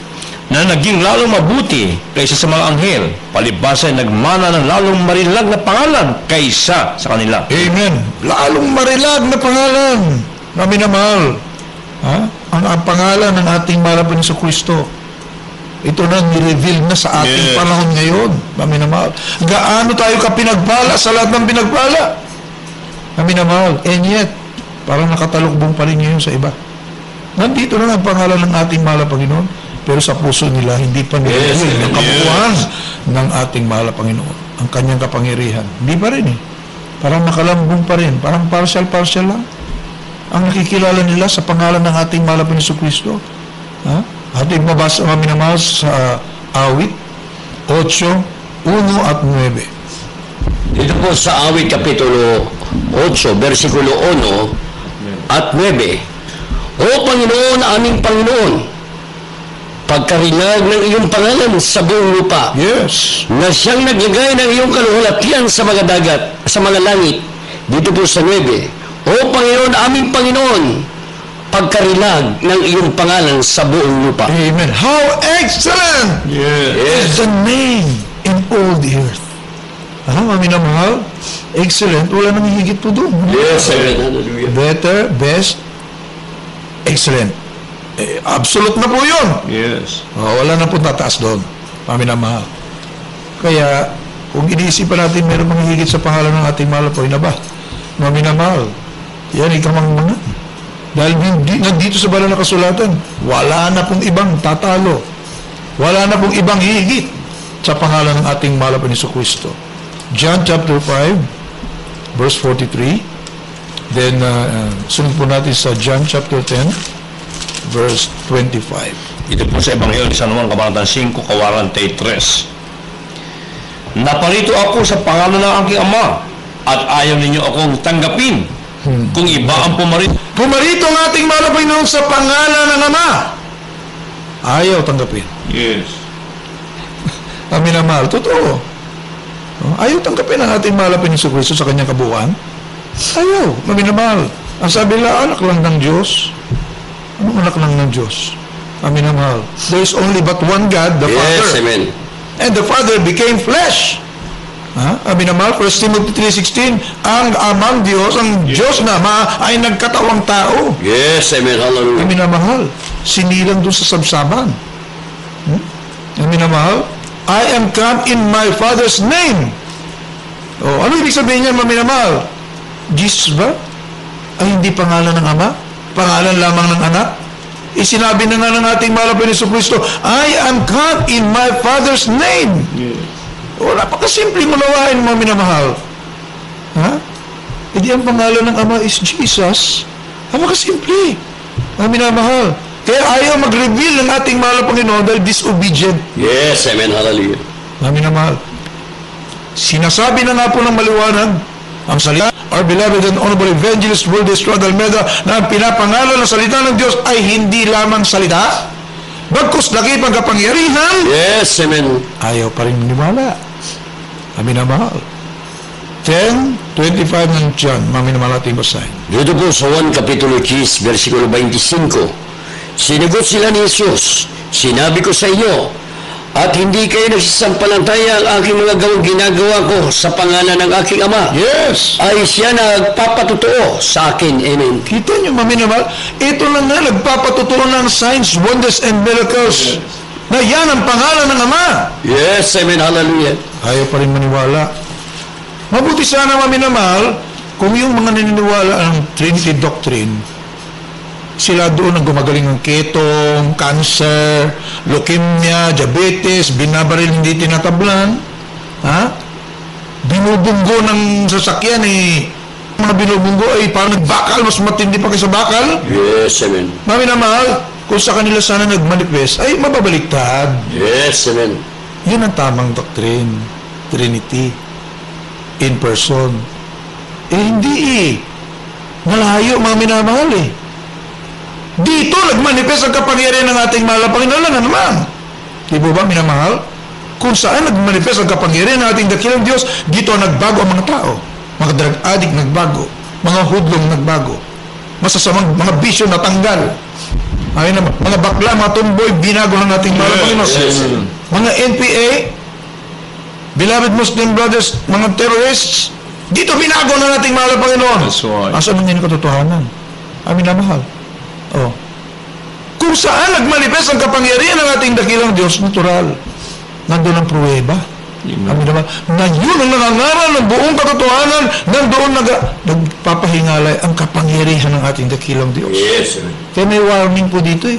Na naging lalong mabuti kaysa sa mga anghel, palibasa ay nagmana ng lalong marilag na pangalan kaysa sa kanila. Amen. Lalong marilag na pangalan. Namin na mahal. Ha? Ang pangalan ng ating mahal na Panginoong Kristo. Ito na ni-reveal na sa ating Yes. panahon ngayon. Namin na mahal. Gaano tayo ka pinagpala sa lahat ng pinagpala? Namin na mahal. And yet, parang nakatalukbong pa rin ngayon sa iba. Nandito na ang pangalan ng ating mahal na Panginoon. Pero sa puso nila, hindi pa nila ang kabuuan ng ating mahal na Panginoon. Ang kanyang kapangyarihan. Hindi pa rin eh. Parang nakalambong pa rin. Parang partial lang. Ang nakikilala nila sa pangalan ng ating mahal na Panginoong Kristo. Ha? Ating mabasa kami naman sa awit 8, 1 at 9. Dito po sa awit Kapitulo 8, versikulo 1 at 9. O Panginoon, aming Panginoon, pagkarinag ng iyong pangalan sa buong lupa, Yes. na siyang naglagay ng iyong kaluhalatian sa mga dagat, sa mga langit. Dito po sa 9. O Panginoon, aming Panginoon, pagkarilag ng iyong pangalan sa buong lupa. Amen. How excellent is the name in all the earth. Ano, mami na mahal? Excellent. Wala nang higit po doon. Yes, amen. Hallelujah. Better, best, excellent. Absolute na po yun. Yes. Wala na po tataas doon. Mami na mahal. Kaya, kung iniisipan natin meron mga higit sa pangalan ng ating mahal po, na ba? Mami na mahal. Yan, ikamang-mangan. Dahil nandito sa banal na kasulatan, wala na pong ibang tatalo. Wala na pong ibang higit sa pangalan ng ating mahal na Jesucristo. John chapter 5, verse 43. Then, sunod po natin sa John chapter 10, verse 25. Ito po sa Ebanghelyo ni San Juan kabanatang 5, 43. Naparito ako sa pangalan ng aking Ama at ayaw ninyo akong tanggapin. Kung iba ang pumarito. Pumarito ang ating mahal na Panginoon sa pangalan ng Ama. Ayaw tanggapin. Yes. Amin na mahal. Totoo. Ayaw tanggapin ang ating mahal na Panginoon Kristo sa kanyang kabuuan. Ayaw. Amin na mahal. Ang sabi nila, anak lang ng Diyos. Anong anak lang ng Diyos? Amin na mahal. There is only but one God, the Yes, Father. amen. And the Father became flesh. Amin na mahal. 1 Timothy 3:16, ang amang Diyos, ang Diyos na Ama ay nagkatawang tao. Yes, amen. Hallelujah. Amin na mahal. Sinilang doon sa sabsaban. Amin na mahal. I am come in my Father's name. Ano ibig sabihin niya, amin na mahal? Jesus ba? Ay hindi pangalan ng Ama? Pangalan lamang ng Anak? Isinabi na nga ng ating mahal na Panginoon Kristo, I am come in my Father's name. Napakasimple mo nawain mo, minamahal. Hindi ang pangalan ng Ama is Jesus. Napakasimple. Minamahal. Kaya ayaw mag-reveal ng ating mahal na Panginoon dahil disobedient. Yes, amen. Hallelujah. Minamahal. Sinasabi na nga po ng maliwanag ang salita. Our beloved and honorable evangelist Will Estrada Almeida na ang pinapangalan ng salita ng Diyos ay hindi lamang salita, bagkus lagi pang kapangyarihan. Yes, amen. Ayaw pa rin maniwala. Amin na mahal. 10:25 ng John, maminamahal ating basahin. Dito po sa 1 Kapitulo 10, versikulo 25, sinagot sila ni Jesus, sinabi ko sa inyo, at hindi kayo nagsasampalataya ang aking mga gawang ginagawa ko sa pangalan ng aking Ama. Yes. Ay siya nagpapatutuo sa akin. Amen. Kita niyo, maminamahal, ito lang nga nagpapatutuo ng signs, wonders, and miracles. Na yan ang pangalan ng Ama. Yes, amen. Hallelujah. Ayaw pa rin maniwala. Mabuti sana, maminamahal, kung yung mga naniniwala ng Trinity Doctrine, sila doon ang gumagaling ng ketong, cancer, leukemia, diabetes, binabaril hindi tinatablan, binubunggo ng sasakyan mga binubunggo ay parang nagbakal, mas matindi pa kaysa bakal. Yes, amen. Maminamahal, kung sa kanila sana nagmanifest, ay mababaliktad. Yes, amen. Yun ang tamang doctrine, Trinity, in person. Hindi malayo, mga minamahal Dito, nagmanifest ang kapangyarihan ng ating mahal na Panginoon na naman. Di ba, minamahal? Kung saan nagmanifest ang kapangyarihan ng ating dakilang Diyos, dito nagbago ang mga tao. Mga drug addict nagbago. Mga hudlong nagbago. Masasamang mga bisyo natanggal. Ayun naman, mga bakla, mga tomboy, binago ng ating mahal na Panginoon. Mga NPA, beloved Muslim brothers, mga terrorists, dito binago ng ating mahal na Panginoon. That's right. Asa man yan yung katotohanan? Amin na mahal. Kung saan nagmanifest ang kapangyarihan ng ating dakilang Diyos, natural. Nandun ang pruweba. Amin naman. Na yun ang nangangaral ng buong katotohanan, nandoon nagpapahingalay ang kapangyarihan ng ating dakilang Diyos. Yes, kaya may warning po dito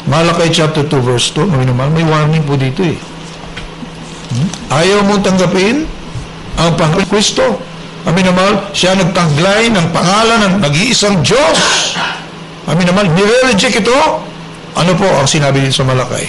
Malakay chapter 2 verse 2, amin naman, may warning po dito Ayaw mong tanggapin ang Panginoon Kristo. Amin naman, siya nagtaglay ng pangalan ng nag-iisang Diyos. Amin naman, nire-reject ito. Ano po ang sinabi din sa Malakay?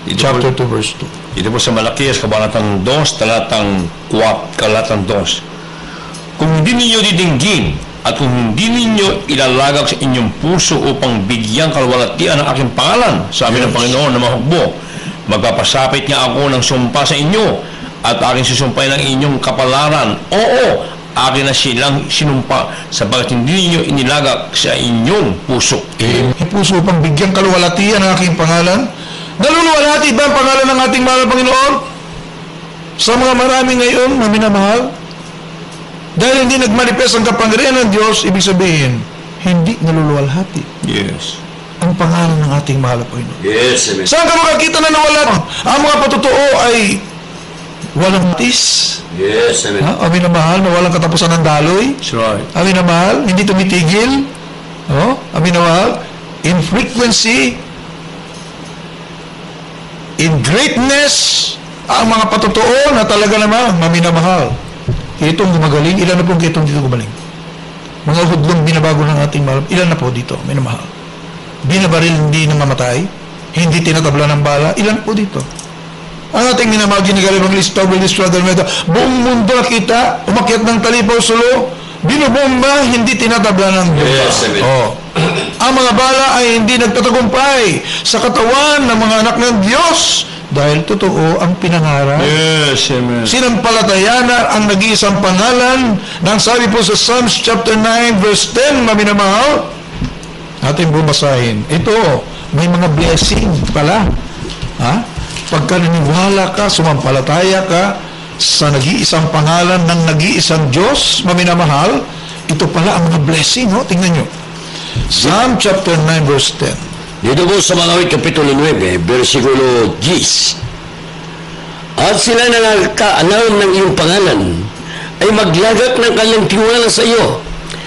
Chapter 2, verse 2. Ito po sa Malakias, Kabanatang 2, talatang 2. Kung hindi ninyo didinggin at kung hindi ninyo ilalagak sa inyong puso upang bigyang kalwalatian ang aking pangalan sa amin ng Panginoon na mahugbo, magpapasapit nga ako ng sumpa sa inyo at aking susumpay ng inyong kapalaran. Oo, akin na silang sinumpa sabagat hindi ninyo inilagak sa inyong puso. Puso upang bigyang kaluwalhatian ang aking pangalan. Naluluwalhati ba ang pangalan ng ating mahal na Panginoon? Sa mga marami ngayon na minamahal, dahil hindi nagmanifest ang kapangyarihan ng Diyos, ibig sabihin, hindi naluluwalhati. Yes. Ang pangalan ng ating mahal na Panginoon. Yes, amen. Saan ka makakita na nawala? Ang mga patotoo ay walang matis. Yes, amen. Amin na mahal, na walang katapusan ng daloy. That's right. Amin na mahal, hindi tumitigil. Amin na mahal, in frequency, in greatness, ang mga patotoo na talaga naman, amin na mahal. Kitong gumagaling, ilan na pong kitong dito gumaling? Mga hudlong binabago ng ating mahal, ilan na po dito, amin na mahal? Binabaril, hindi namamatay, hindi tinatabla ng bala, ilan po dito? Ang ating minamahal ginagaling Evangelista Willis Radameda, buong mundo nakita, umakyat ng Talipaw Sulo, binubomba, hindi tinatabla ng bomba. Yes, amen. Ang mga bala ay hindi nagtatagumpay sa katawan ng mga anak ng Diyos dahil totoo ang pinangarap. Yes, amen. Sinampalataya ang nag-iisang pangalan ng sabi po sa Psalms chapter 9 verse 10, maminamahal, ating bumasahin. Ito, may mga blessing pala. Pagka naniwala ka, sumampalataya ka sa nag-iisang pangalan ng nag-iisang Diyos, maminamahal, ito pala ang mga blessing. Tingnan nyo. Psalm chapter 9 verse 10. Dito po sa Malawit Kapitulo 9, versikulo 10. At sila na nagkaalam ng iyong pangalan ay maglagak ng kanilang tiwala sa iyo,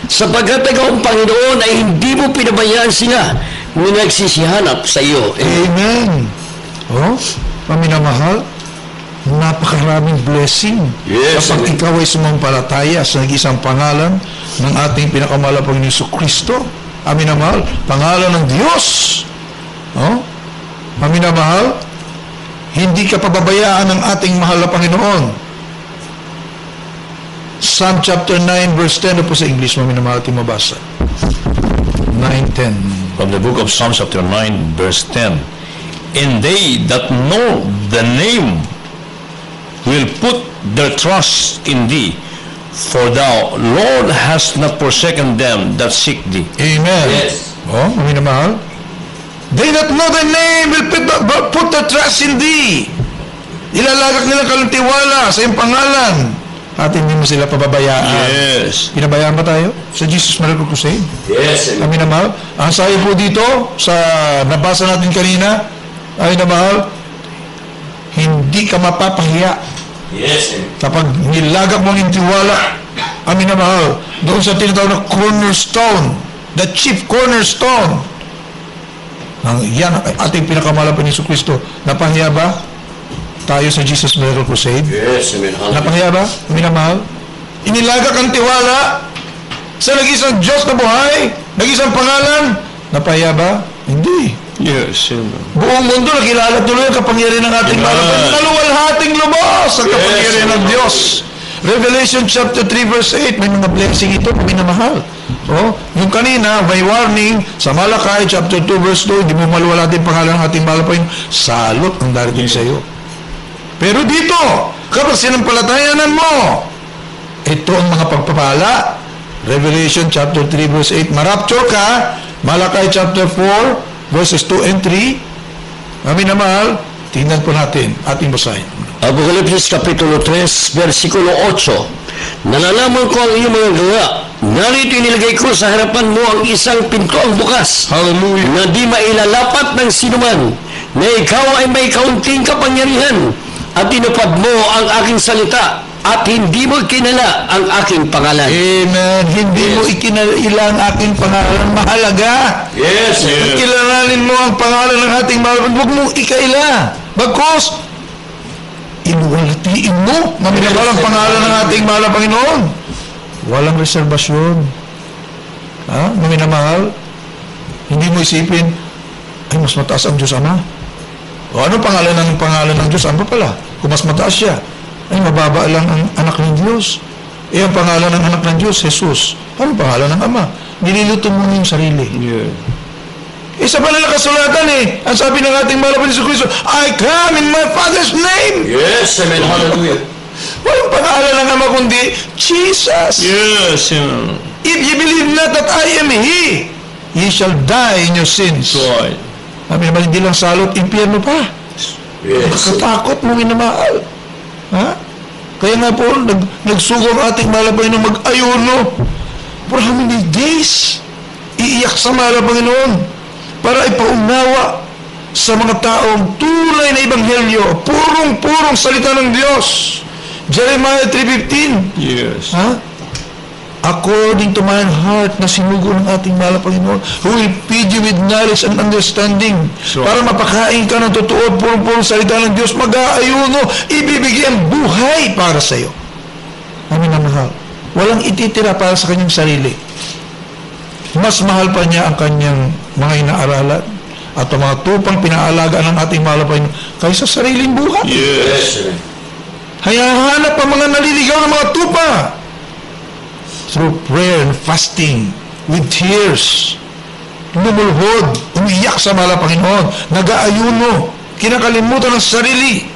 sapagkat ang Panginoon ay hindi mo pinabayaan sila na nagsisihanap sa iyo. Amen. Paminamahal, napakaraming blessing. Yes, kapag amen. ikaw ay sumampalataya sa nag-isang pangalan ng ating pinakamahal na Panginoon Jesucristo. Paminamahal, pangalan ng Diyos. Paminamahal, hindi ka pababayaan ng ating mahal na Panginoon. Psalm chapter 9 verse 10 po sa English, maminamahal, ating mabasa. 9:10. From the book of Psalms chapter 9 verse 10. And they that know the name will put their trust in thee, for thou, Lord, hast not forsaken them that seek thee. Amen. Yes. Maminamahal, they that know the name will put their trust in thee. Ilalagak nila kanilang tiwala sa iyong pangalan at hindi mo sila pababayaan. Yes. Pinabayaan ba tayo sa Jesus Miracle Crusade? Yes, amen. Paminamahal, ang sabi po dito sa nabasa natin kanina, ay namahal, hindi ka mapapahiya. Yes, amen. Kapag nilagak mo ang tiwala, amin na mahal, doon sa tinatawag na cornerstone, the chief cornerstone, yan ang ating pinakamahal pa ni Jesucristo. Napahiya ba tayo sa Jesus Miracle Crusade? Yes, amen. Napahiya ba, amin na mahal? Inilagak ang tiwala sa nag-isang Diyos na buhay, nag-isang pangalan. Napahiya ba? Hindi. Yes, amen. Buong mundo nakilala tuloy ang kapangyarihan ng ating malapan. Naluwalhating lubos ang kapangyarihan ng Diyos. Revelation chapter 3 verse 8, may mga blessing ito, minamahal. Yung kanina, may warning sa Malakay chapter 2 verse 2, hindi mo maluwalhating pangalan ng ating malapan, salot ang darating sa iyo. Pero dito, kapag sinampalatayanan mo, ito ang mga pagpapala. Revelation chapter 3 verse 8, marapture ka. Malakay chapter 4 verses 2 and 3. Amin na mahal, tingnan po natin ating basahin. Apokalipsis Kapitulo 3, versikulo 8. Nalalaman ko ang iyong mga gawa. Narito inilagay ko sa harapan mo ang isang pintuang bukas. Hallelujah. Na di mailalapat ng sinuman, na ikaw ay may kaunting kapangyarihan, at tinupad mo ang aking salita, at hindi mo kinala ang aking pangalan. Amen. Hindi mo ikinala ang aking pangalan. Mahalaga. Yes, Kilalanin mo ang pangalan ng ating mahal. Huwag mong ikaila. Bagkus, inuwalhatiin mo na minamahal ang pangalan ng ating mahal na Panginoon. Walang reservasyon. Na minamahal, hindi mo isipin, ay mas mataas ang Diyos Ama. O ano pangalan ng Diyos Ama pala? Kung mas mataas siya, ay mababa lang ang anak ng Diyos. Ang pangalan ng anak ng Diyos, Jesus. Ano pangalan ng Ama? Nililuto mo yung sarili. Yeah. Isa pa na nakasulatan Ang sabi ng ating mahal na Jesucristo, I come in my Father's name. Yes, amen. Hallelujah. Walang pangalan ng Ama kundi Jesus. Yes, amen. If ye believe not that I am He, ye shall die in your sins. Right. Sabi naman, hindi lang salot, impyerno pa. Yes. Kakatakot mo minamahal. Kaya nga po, nagsugo ang ating mahal na Panginoon mag-ayuno. For how many days? Iiyak sa mahal na Panginoon para ipaunawa sa mga taong tunay na ebanghelyo, purong salita ng Diyos. Jeremiah 3:15. Yes. According to my heart na sinugo ng ating mahal na Panginoon, who will feed you with knowledge and understanding. So, para mapakain ka ng totoo, purong salita ng Diyos, mag-aayuno, ibibigay ang buhay para sa iyo. Amin na mahal. Walang ititira para sa kanyang sarili. Mas mahal pa niya ang kanyang mga inaaralan, at ang mga tupang pinaalaga ng ating mahal na Panginoon kaysa sariling buhay. Yes. Hayahanap ang mga naliligaw ng mga tupa through prayer and fasting, with tears, lumulhod, umiyak sa mahal na Panginoon, nag-aayuno, kinakalimutan ng sarili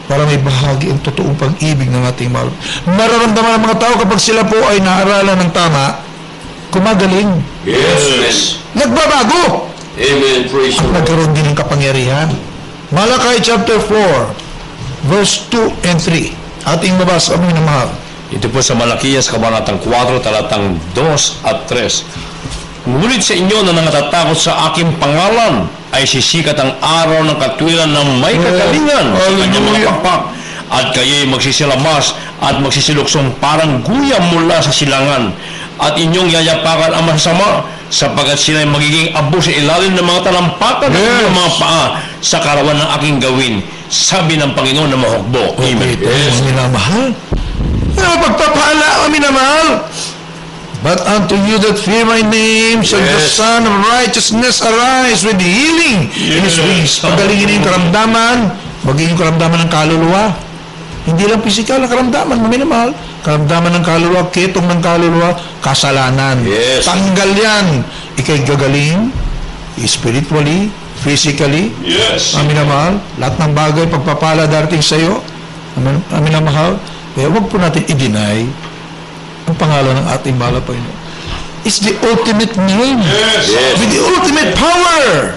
para may bahagi ang totoong pag-ibig ng ating mahal. Mararamdaman ng mga tao kapag sila po ay naaralan ng tama, gumagaling. Yes. Nagbabago. Amen. Praise At the Lord. nagkaroon din ng kapangyarihan. Malakay chapter 4, verse 2 and 3. Ating mabasa kami na mahal. Ito po sa Malakiyas, Kabanatang 4, talatang 2 at 3. Ngunit sa inyo na nangatakot sa aking pangalan, ay sisikat ang araw ng katwiran ng may kagalingan sa kanyang mga pakpak. At kayo'y magsisilamas at magsisiluksong parang guyam mula sa silangan. At inyong yayapakan ang masasama, sapagkat sila'y magiging abo sa ilalim ng mga talampakan ng inyong mga paa sa karawan ng aking gawin, sabi ng Panginoon na mahukbo. Amen. Yes. Minamahal. Pagpapala kami na mahal. But unto you that fear my name shall the Son of Righteousness arise with healing in His wings. Pagalingin yung karamdaman, magiging karamdaman ng kaluluwa. Hindi lang pisikal na karamdaman, minamahal. Karamdaman ng kaluluwa, ketong ng kaluluwa, kasalanan. Yes. Tanggal yan. Ika'y gagaling, spiritually, physically. Yes. Minamahal. Lahat ng bagay, pagpapala darating sa iyo. Minamahal. Kaya huwag po natin i-deny ang pangalan ng ating mahal na Panginoon. It's the ultimate name. Yes. With the ultimate power.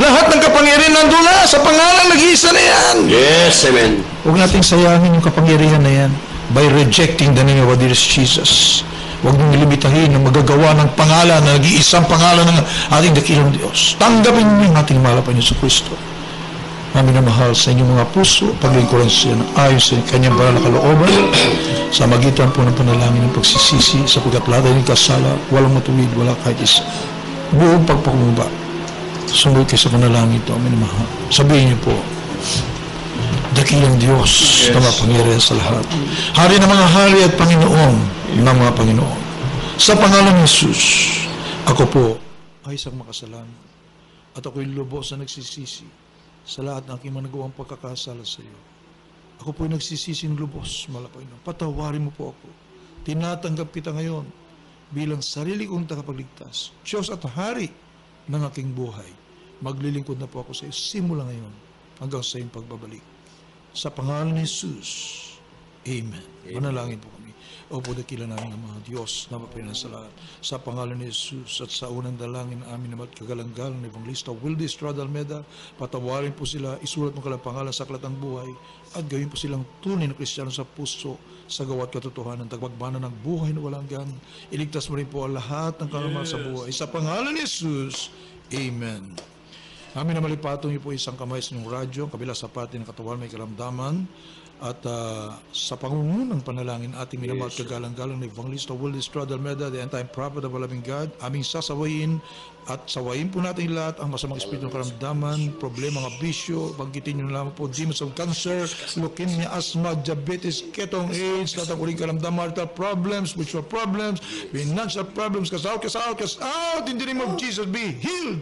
Lahat ng kapangyarihan nandun na sa pangalan nag-iisa na yan. Yes. Amen. Huwag nating sayangin yung kapangyarihan na yan by rejecting the name of our dearest Jesus. Huwag niyong limitahin ang magagawa ng pangalan na nag-iisang pangalan ng ating dakilang Diyos. Tanggapin niyo yung ating mahal na Panginoon sa Kristo. Namin na mahal sa inyong mga puso, paglingkuran siya ng ayon sa kanyang banal na kalooban, sa magitan po ng panalangin ng pagsisisi, sa pagkaplada ng kasala, walang matuwid, wala kahit isa. Buong pagpakumba, sumunod kayo sa panalangin ito, amin na mahal. Sabihin niyo po, dakilang Diyos na mapangyarihan sa lahat. Hari ng mga hari at Panginoon ng mga Panginoon. Sa pangalan ng Jesus, ako po ay isang makasalanan at ako'y lubos na nagsisisi sa lahat ng aking managawang pagkakasala sa iyo. Ako po'y nagsisising lubos, Panginoon. Patawarin mo po ako. Tinatanggap kita ngayon bilang sarili kong tagapagligtas, Diyos at Hari ng aking buhay. Maglilingkod na po ako sa iyo simula ngayon hanggang sa iyong pagbabalik. Sa pangalan ni Jesus, Amen. Manalangin po kami. O po dakila namin ng mga Diyos na mapayana sa lahat. Sa pangalan ni Jesus at sa unang dalangin na amin naman kagalang-galang na Evangelista Wilde Estrada Almeda, patawarin po sila, isulat mo kalang pangalan sa aklat ng buhay at gawin po silang tunay na Kristiyano sa puso, sa gawa't katotohanan, tagbagmana ng buhay na walang hanggan. Iligtas mo rin po ang lahat ng kalamang sa buhay. Sa pangalan ni Jesus, Amen. Amin na malipatong niyo po isang kamay sa inyong radyo, kabila sa pati ng katawan may karamdaman. At sa pangungunang panalangin ating minamahal kagalang-galang na Evangelista Wilde Estrada Almeda, the end-time prophet of the loving God, aming sasawayin at sawayin po natin lahat ang masamang espiritu ng karamdaman, problema, mga bisyo, banggitin nyo lamang po, demons of cancer, leukemia, asthma, diabetes, ketong AIDS, lahat ang uling karamdaman, marital problems, spiritual problems, financial problems, cast out, in the name of Jesus, be healed,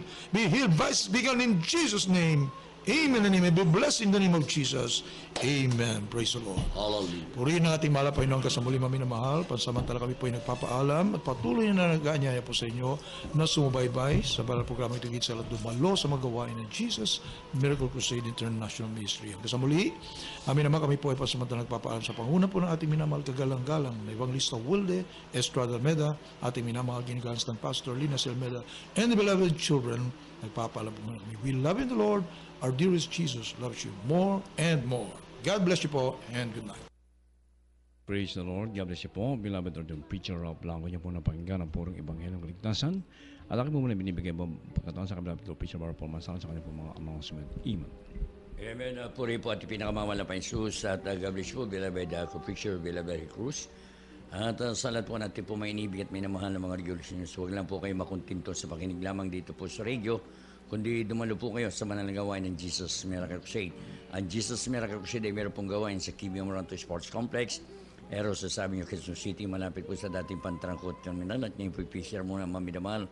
vices begun in Jesus' name. Amen and amen. Be blessed in the name of Jesus. Amen. Praise the Lord. Hallelujah. Purihin ang ating mahal na Panginoon kasamuli mami na mahal. Pansamantala kami po ay nagpapaalam at patuloy na nag-aanyaya po sa inyo na sumubaybay sa banal programa ito higit sa lahat dumalo sa magawain ng Jesus Miracle Crusade International Ministry. Hanggang sa muli, amin naman kami po ay pansamantala nagpapaalam sa panguna po ng ating minamahal kagalang-galang na Evangelista Wilde Estrada Almeda, ating minamahal ginagalas ng Pastor Lina Almeda, and the beloved children. Nagpapaalam po kami. We love in the Lord. Our dearest Jesus loves you more and more. God bless you po and good night. Praise the Lord. God bless you po. Beloved Lord, yung preacher of Blanco niya po napakinggan ang purong ebanghelyo ng kaligtasan. At akin po muna binibigay po pagkataon sa kabilang Lord, preacher Barro Palmasan sa kanya po mga announcement. Amen. Amen. Puri po at pinakamamala pa Jesus at God bless you po, beloved preacher, beloved Cruz. At sa lahat po natin po may inibig at minamahal ng mga regulars news. Huwag lang po kayo makuntinto sa pakinig lamang dito po sa radio, kundi dumalo po kayo sa manalang gawain ng Jesus Miracle Crusade. Ang Jesus Miracle Crusade ay meron pong gawain sa Kibiam Moranto Sports Complex, Eros sa sabi nyo, Quezon City, malapit po sa dating Pantrangkot Terminal. At ngayon po i-PCR muna, Mami Damal,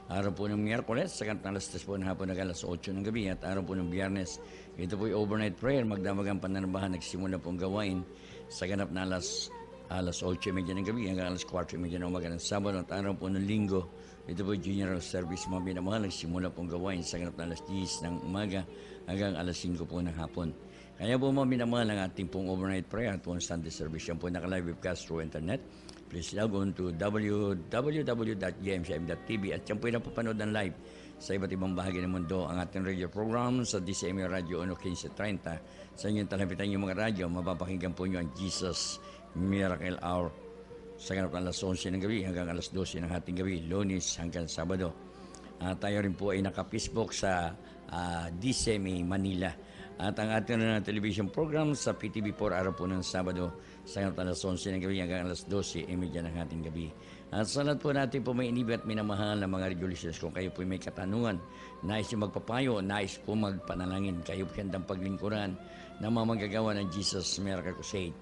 Araw po ng Miyerkules, sa kanang alas 3 po ng hapon hanggang alas 8 ng gabi. At araw po ng Biyernes, ito po yung overnight prayer. Magdamagang pananabahan, nagsimula pong gawain sa ganap na alas 8:30 ng gabi hanggang alas 4:30 ng umaga ng Sabado. At araw po ng Linggo, ito po yung General Service, mga minamahal. Nagsimula pong gawain sa ganap na alas 10 ng umaga hanggang alas 5 po ng hapon. Kaya po mga minamahal ang ating pong overnight prayer at po ang Sunday service. Yan po naka-live webcast through internet. Please log on to www.gmcm.tv at yan po yung napapanood ng live sa iba't ibang bahagi ng mundo. Ang ating radio program sa DCMA Radio 1530. Sa inyong talapitan yung mga radyo, mapapakinggan po nyo ang Jesus Miracle Hour sa ganap ng alas 11 ng gabi hanggang alas 12 ng hating gabi, Lunes hanggang Sabado. Tayo rin po ay naka-Facebook sa DCMA Manila. At ang ating television program sa PTV4 araw po ng Sabado sa alas 11 ng gabi hanggang alas 12:30 ng ating gabi. At sa lahat po natin po may inibig at minamahal na mga radio listeners, kung kayo po may katanungan, nais yung magpapayo, nais po magpanalangin, kayo po handang paglingkuran na mga manggagawa ng Jesus Miracle Crusade.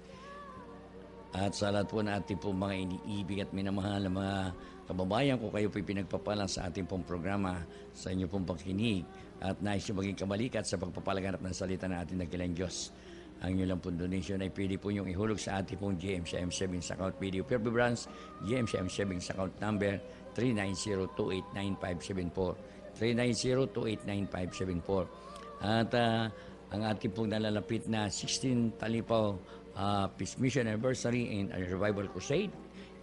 At sa lahat po natin po mga iniibig at minamahal na mga kababayan, kung kayo po'y pinagpapalan sa ating pong programa, sa inyo pong pagkinig at nais nyo maging kabalikat sa pagpapalaganap ng salita ng ating dakilang Diyos. Ang inyo lang pong donation ay pwede po nyong ihulog sa ating pong GMCM Savings Account Video Fairview Branch, GMCM Savings Account Number 390289574, 390289574. At ang ating pong nalalapit na 16 Talipaw Peace Mission Anniversary and Revival Crusade.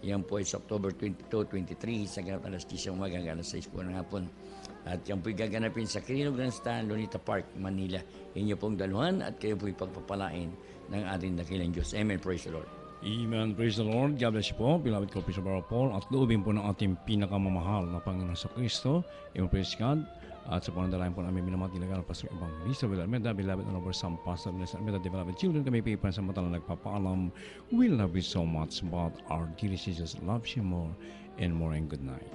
Yan po ay sa October 22-23 sa ganap alas 10 umaga hanggang alas 6 po ng hapon. At yan po'y gaganapin sa Quirino Grandstand, Lunita Park, Manila. Inyo pong daluhan at kayo po'y pagpapalain ng ating dakilang Diyos. Amen. Praise the Lord. Amen. Praise the Lord. God bless you po. Beloved ko, Bishop Paul. At loobin po ng ating pinakamamahal na Panginoon sa Kristo. Amen. Praise God. At sa panandalayan po namin minamati nagal Pastor Evangelista Will Almeda, beloved and over some Pastor Nelson Almeda, beloved children, kami pipan sa mata na nagpapaalam. We love you so much, but our dear Jesus loves you more and more, and good night.